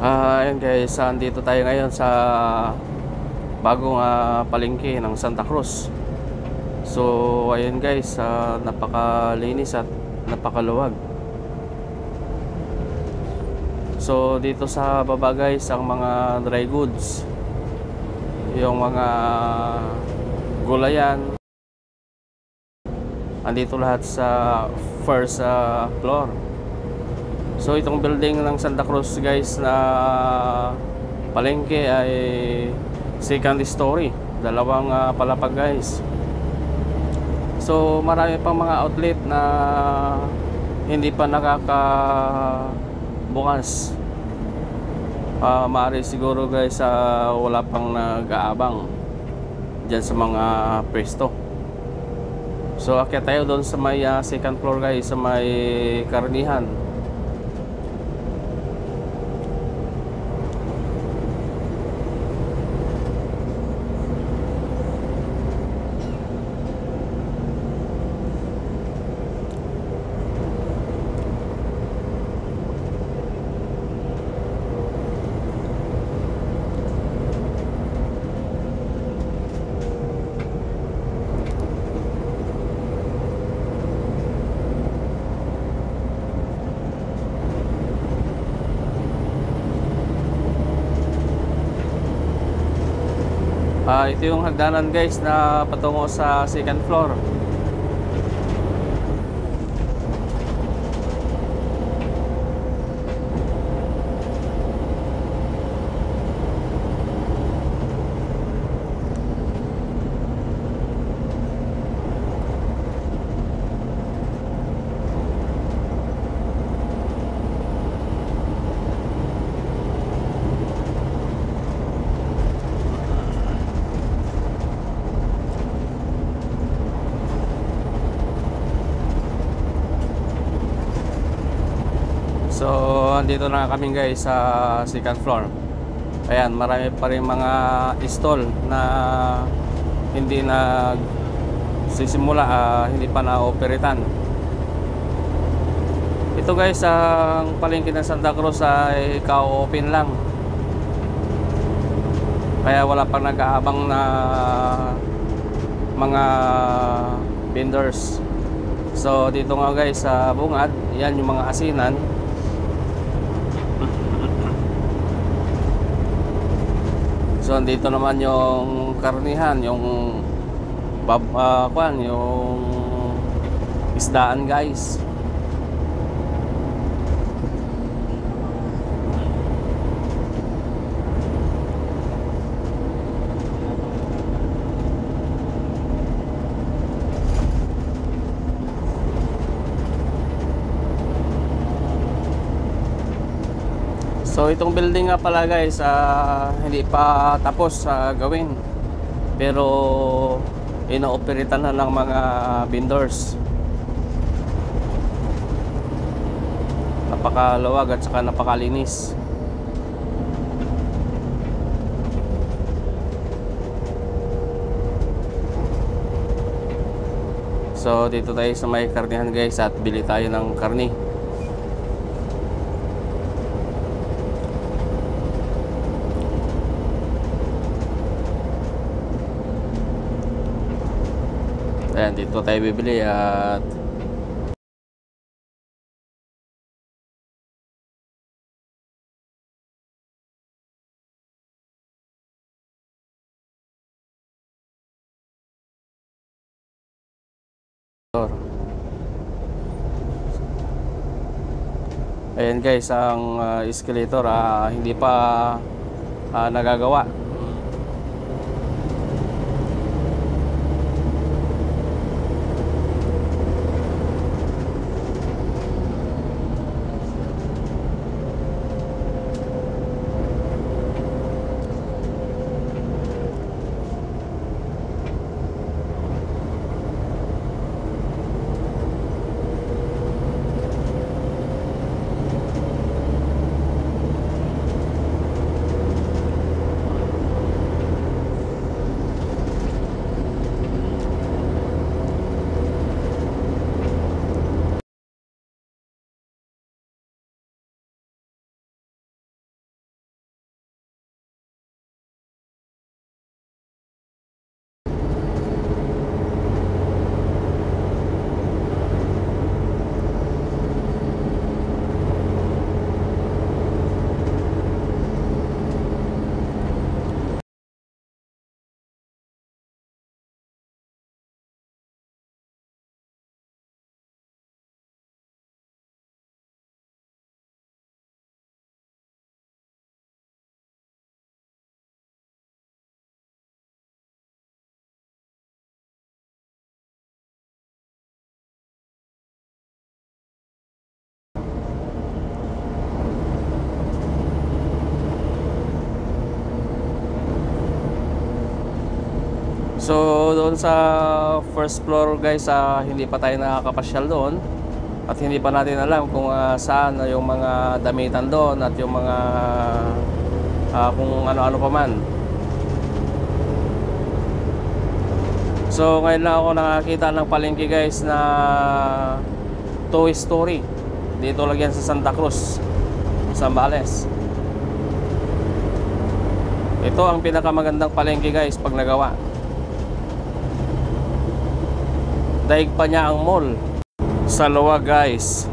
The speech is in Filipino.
Ayun guys, andito tayo ngayon sa bagong palengke ng Santa Cruz. So ayun guys, napakalinis at napakaluwag. So dito sa baba guys, ang mga dry goods, yung mga gulayan, andito lahat sa first floor. So itong building ng Santa Cruz guys na palengke ay second story, dalawang palapag guys. So marami pang mga outlet na hindi pa nakakabukas. Maaari siguro guys wala pang nag-aabang dyan sa mga pwesto. So akyat tayo doon sa may second floor guys, sa may karnihan. Ito yung hagdanan guys na patungo sa second floor. So andito na kami guys sa second floor. Ayan, marami pa rin mga stall na hindi na sisimula, hindi pa na-operatan. Ito guys, ang palengke ng Santa Cruz ay ka-open lang, kaya wala pang nag-aabang na mga vendors. So dito nga guys sa bungad, yan yung mga asinan. So dito naman yung karnihan, yung yung isdaan guys. So itong building nga pala guys, hindi pa tapos gawin, pero ino-operatan na ng mga vendors. Napakaluwag at saka napakalinis. So dito tayo sa may karnihan guys at bili tayo ng karni. Ayan, dito tayo bibili at ayan guys, ang escalator hindi pa nagagawa. So doon sa first floor guys, hindi pa tayo nakakapasyal doon. At hindi pa natin alam kung saan yung mga damitan doon at yung mga kung ano-ano pa man. So ngayon lang ako nakakita ng palengke guys na Toy Story. Dito lang yan sa Santa Cruz, Zambales. Ito ang pinakamagandang palengke guys pag nagawa. Daig pa niya ang mall. Sa luwag guys,